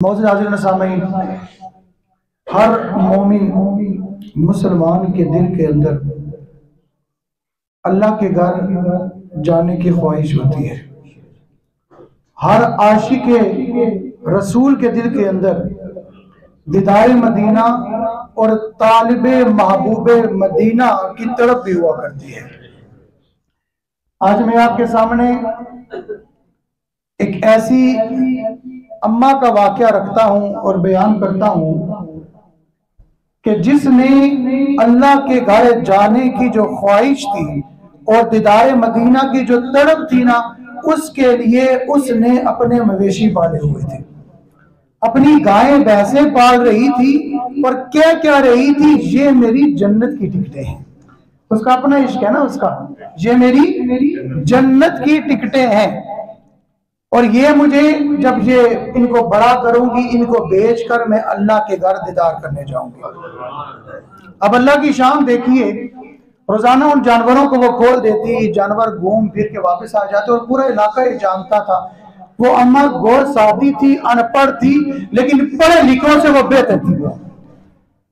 मौजूद हाज़िरीन सामीन, हर मोमिन मुसलमान के दिल के अंदर अल्लाह के घर जाने की ख्वाहिश होती है। हर आशिक रसूल के दिल के अंदर दीदार मदीना और तालिबे महबूब मदीना की तड़प भी हुआ करती है। आज मैं आपके सामने एक ऐसी अम्मा का वाक़या रखता हूं और बयान करता हूं कि जिसने अल्लाह के घर जाने की जो ख्वाहिश थी और दीदार मदीना की जो तड़प थी ना, उसके लिए उसने अपने मवेशी पाले हुए थे, अपनी गायें भैंसें पाल रही थी और क्या क्या रही थी, ये मेरी जन्नत की टिकटें हैं। उसका अपना इश्क है ना, उसका ये मेरी जन्नत की टिकटें हैं और ये मुझे जब ये इनको बड़ा करूंगी, इनको बेचकर मैं अल्लाह के घर दीदार करने जाऊंगी। अब अल्लाह की शान देखिए, रोजाना उन जानवरों को वो खोल देती, जानवर घूम फिर के वापस आ जाते और पूरा इलाका ये जानता था। वो अम्मा गौर सादी थी, अनपढ़ थी, लेकिन पढ़े लिखों से वो बेहतर थी। वो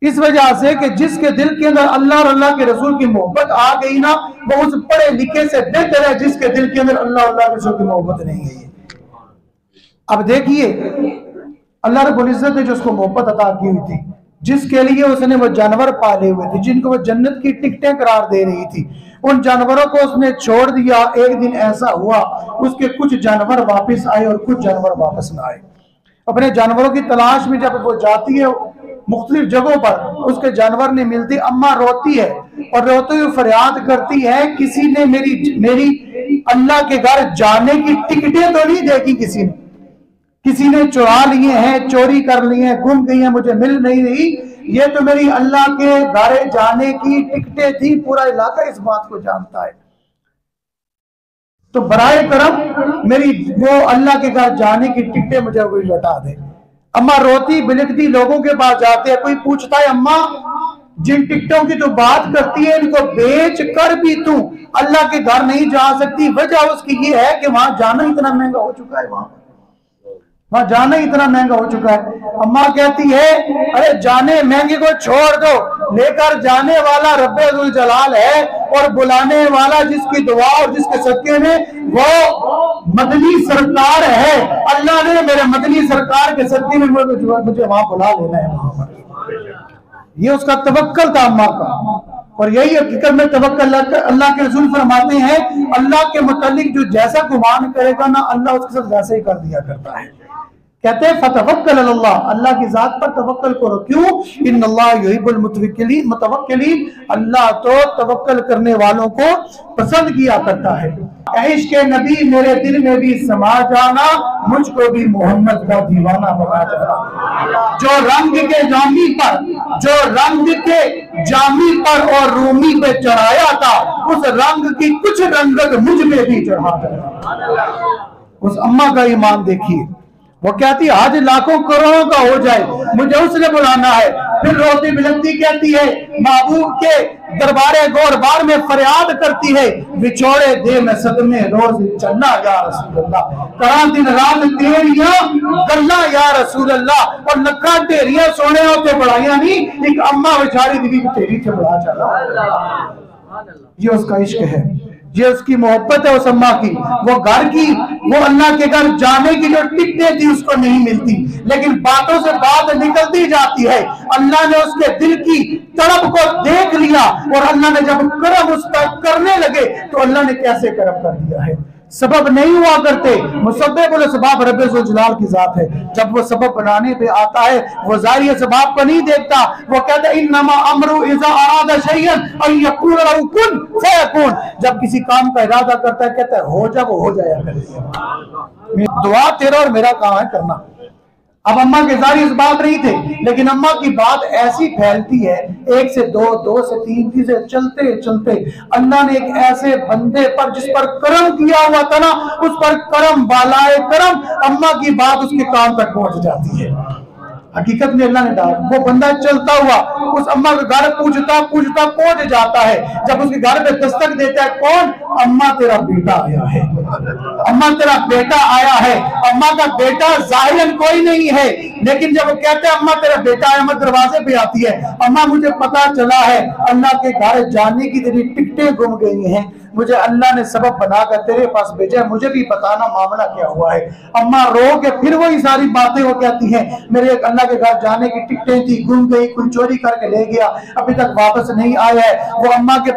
इस वजह से कि जिसके दिल के अंदर अल्लाह और अल्लाह के रसूल की मोहब्बत आ गई ना, वो उस पढ़े लिखे से बेहतर है जिसके दिल के अंदर अल्लाह और अल्लाह के रसूल की मोहब्बत नहीं है। अब देखिए, अल्लाह रब्बुल इज्जत ने जो उसको मोहब्बत अता की हुई थी, जिसके लिए उसने वो जानवर पाले हुए थे, जिनको वो जन्नत की टिकटें करार दे रही थी, उन जानवरों को उसने छोड़ दिया। एक दिन ऐसा हुआ, उसके कुछ जानवर वापस आए और कुछ जानवर वापस ना आए। अपने जानवरों की तलाश में जब वो जाती है मुख्तलिफ जगहों पर, उसके जानवर नहीं मिलती। अम्मा रोती है और रोते हुए फरियाद करती है, किसी ने मेरी अल्लाह के घर जाने की टिकटें तो नहीं देखी, किसी ने चुरा लिए हैं, चोरी कर लिए हैं, गुम गई हैं, मुझे मिल नहीं रही। ये तो मेरी अल्लाह के घर जाने की टिकटें थी, पूरा इलाका इस बात को जानता है। तो बराए करम मेरी वो अल्लाह के घर जाने की टिकटें मुझे कोई लौटा दे। अम्मा रोती बिलखती लोगों के पास जाते हैं, कोई पूछता है, अम्मा जिन टिकटों की तो बात करती है, इनको बेच कर भी तू अल्लाह के घर नहीं जा सकती। वजह उसकी ये है कि वहां जाना इतना महंगा हो चुका है, वहां जाना इतना महंगा हो चुका है। अम्मा कहती है, अरे जाने महंगे को छोड़ दो, लेकर जाने वाला रब्बुल जलाल है और बुलाने वाला जिसकी दुआ और जिसके सदके में वो मदनी सरकार है। अल्लाह ने मेरे मदनी सरकार के सदके में मुझे वहां बुला लेना है, वहां पर। ये उसका तवक्कल था अम्मा का, और यही हकीकत में तवक्कल अल्लाह के रसूल फरमाते हैं, अल्लाह के मुतालिक जो जैसा गुमान करेगा ना, अल्लाह उसके साथ वैसे ही कर दिया करता है। कहते हैं फतवक्कल अल्लाह, अल्लाह की जात पर तवक्कल करो। क्यों? इन्नल्लाह युहिब्बुल मुतवक्किलीन, अल्लाह तो तवक्कल करने वालों को पसंद किया करता है। इश्क़ के नबी मेरे दिल में भी समा जाना, मुझको भी मोहम्मद का दीवाना बना जाना। जो रंग के जामी पर और रूमी पे चढ़ाया था, उस रंग की कुछ रंगत मुझ में भी चढ़ा देना। उस अम्मा का ईमान देखिए, वो कहती आज लाखों करोड़ों का हो जाए, मुझे उसने बुलाना है। फिर रोती बिलखती कहती है, महबूब के दरबारे गौरबार में फरियाद करती है, विछोड़े दे में सदमे रोज चलना या रसूल अल्लाह, करा दिन रात तेरियां गल्ला या रसूल अल्लाह। और लखा तेरियां सोने होते बढ़ाइया नहीं, एक अम्मा बेचारी दीदी की तेरी से बढ़ा चला। ये उसका इश्क है, ये उसकी मोहब्बत है उस अम्मा की। वो घर की, वो अल्लाह के घर जाने की जो टिकटें थी उसको नहीं मिलती, लेकिन बातों से बात निकलती जाती है। अल्लाह ने उसके दिल की तड़प को देख लिया और अल्लाह ने जब करम उस पर करने लगे तो अल्लाह ने कैसे करम कर दिया है। सबब नहीं हुआ करते, मुसब्बिबुल असबाब रब्बुल जलाल की जात है। जब वो सबब बनाने पे आता है, वो ज़ाहिर सबब को नहीं देखता। वो कहता है इन्नमा अमरु इज़ा अरादा शैयन अन यक़ूल लहू कुन फयकून। जब किसी काम का इरादा करता है, कहता है हो जा, वो हो जाया करे। दुआ तेरा और मेरा काम है करना। अब अम्मा के जारी इस बात नहीं थे, लेकिन अम्मा की बात ऐसी फैलती है, एक से दो, दो से तीन चीजें चलते चलते अल्लाह ने एक ऐसे बंदे पर जिस पर करम किया हुआ था ना, उस पर करम बालाए करम, अम्मा की बात उसके कान तक पहुंच जाती है। हकीकत में अल्लाह ने डाला, वो बंदा चलता हुआ उस अम्मा के घर पूछता पहुंच जाता है। जब उसके घर पे दस्तक देता है, कौन? अम्मा तेरा बेटा आया है। अम्मा तेरा बेटा आया है। अम्मा का बेटा जाहिरन कोई नहीं है, लेकिन जब वो कहते हैं अम्मा तेरा बेटा आया, अम्मा दरवाजे पे आती है, अम्मा मुझे पता चला है अल्लाह के घर जाने की तेरी टिकटें गुम गई हैं, मुझे अल्लाह ने सबब बनाकर तेरे पास भेजा है, मुझे भी बताना मामला क्या हुआ है। अम्मा रो के फिर वही सारी बातें वो कहती हैं, मेरे एक अल्लाह के घर जाने की टिकटें थी, गुम गई, कोई चोरी करके ले गया, अभी तक वापस नहीं आया है। वो अम्मा के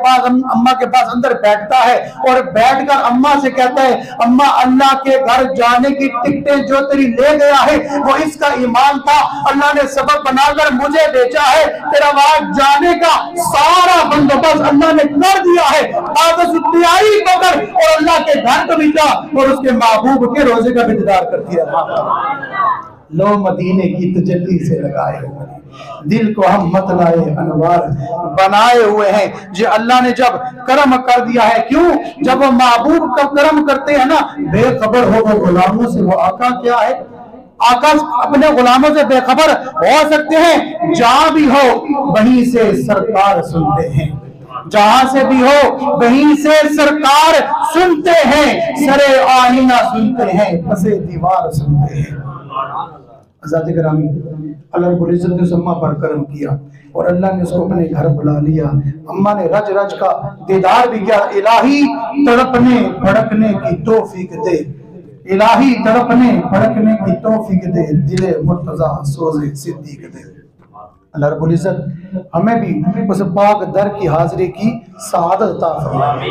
पास अंदर बैठता है और बैठकर अम्मा से कहता है, अम्मा अल्लाह के घर जाने की टिकटें जो तेरी ले गया है वो इसका ईमान था, अल्लाह ने सबब बनाकर मुझे भेजा है, तेरा वहां जाने का सारा बंदोबस्त अल्लाह ने कर दिया है, आई पकड़ और अल्लाह के घर को भी जा और उसके महबूब के रोजे का भी दीदार कर दिया। लो मदीने की तजल्ली से लगाए हुए दिल को हम मतलाए अनवार बनाए हुए हैं। जो अल्लाह ने जब करम कर दिया है, क्यों? जब वो महबूब का करम करते हैं ना, बेखबर हो वो गुलामों से। वो आका क्या है? आका अपने गुलामों से बेखबर हो सकते हैं। जहां भी हो वहीं से सरकार सुनते हैं, जहां से भी हो वहीं से सरकार सुनते हैं, सरे आईना सुनते हैं, पसे दीवार सुनते हैं। आज़ाद करामी, अल्लाह रब्बुल इज्जत ने अम्मा पर करम किया और अल्लाह ने उसको अपने घर बुला लिया। अम्मा ने रज रज का दीदार भी किया। इलाही तड़पने भड़कने की तौफीक दे, इलाही तड़पने भड़कने की तौफीक दे, दिले मुर्तजा सोज़े सिद्दीक दे। अल्लाह रब्बुल इज्जत हमें भी उस पाक दर की हाजिरी की सआदत अता फरमाए।